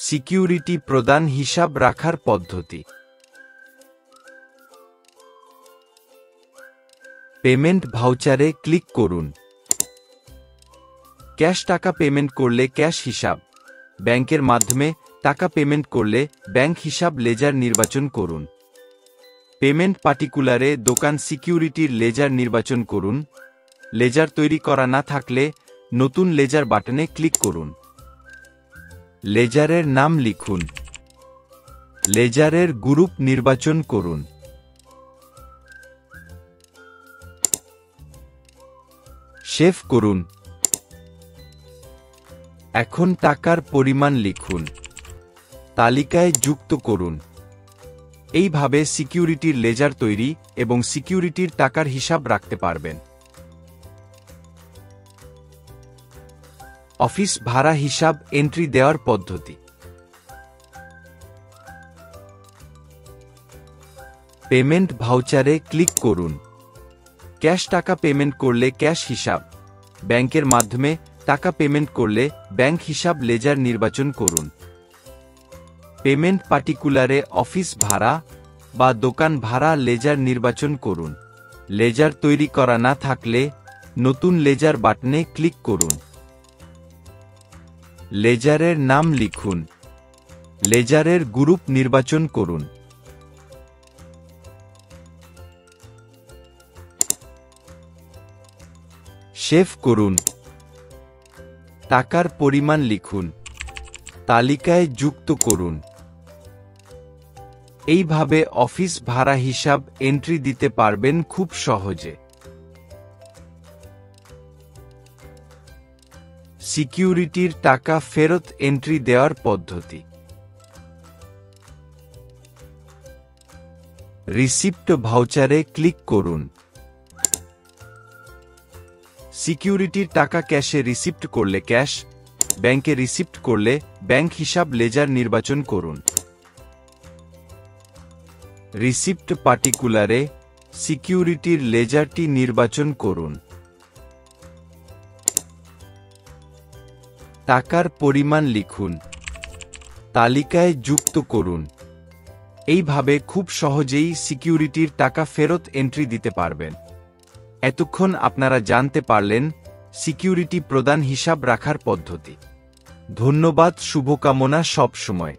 Security প্রদান হিসাব রাখার পদ্ধতি। পেমেন্ট ভাউচারে ক্লিক করুন। ক্যাশ টাকা পেমেন্ট করলে ক্যাশ হিসাব, ব্যাংকের মাধ্যমে টাকা পেমেন্ট করলে ব্যাংক হিসাব লেজার নির্বাচন করুন। পেমেন্ট পার্টিকুলারে দোকান সিকিউরিটির লেজার নির্বাচন করুন। লেজার তৈরি করা না থাকলে নতুন লেজার বাটনে ক্লিক করুন। লেজারের নাম লিখুন। লেজারের গ্রুপ নির্বাচন করুন। সেভ করুন। এখন টাকার পরিমাণ লিখুন। তালিকায় যুক্ত করুন। এইভাবে সিকিউরিটির লেজার তৈরি এবং সিকিউরিটির টাকার হিসাব রাখতে পারবেন। অফিস ভাড়া হিসাব এন্ট্রি দেওয়ার পদ্ধতি। পেমেন্ট ভাউচারে ক্লিক করুন। ক্যাশ টাকা পেমেন্ট করলে ক্যাশ হিসাব, ব্যাংকের মাধ্যমে টাকা পেমেন্ট করলে ব্যাংক হিসাব লেজার নির্বাচন করুন। পেমেন্ট পার্টিকুলারে অফিস ভাড়া বা দোকান ভাড়া লেজার নির্বাচন করুন। লেজার তৈরি করা না থাকলে নতুন লেজার বাটনে ক্লিক করুন। লেজারের নাম লিখুন। লেজারের গ্রুপ নির্বাচন করুন। সেভ করুন। টাকার পরিমাণ লিখুন। তালিকায় যুক্ত করুন। এইভাবে অফিস ভাড়া হিসাব এন্ট্রি দিতে পারবেন খুব সহজে। সিকিউরিটির টাকা ফেরত এন্ট্রি দেওয়ার পদ্ধতি। রিসিপ্ট ভাউচারে ক্লিক করুন। সিকিউরিটির টাকা ক্যাশে রিসিপ্ট করলে ক্যাশ, ব্যাংকে রিসিপ্ট করলে ব্যাংক হিসাব লেজার নির্বাচন করুন। রিসিপ্ট পার্টিকুলারে সিকিউরিটির লেজারটি নির্বাচন করুন। টাকার পরিমাণ লিখুন। তালিকায় যুক্ত করুন। এইভাবে খুব সহজেই সিকিউরিটির টাকা ফেরত এন্ট্রি দিতে পারবেন। এতক্ষণ আপনারা জানতে পারলেন সিকিউরিটি প্রদান হিসাব রাখার পদ্ধতি। ধন্যবাদ, শুভকামনা সব সময়।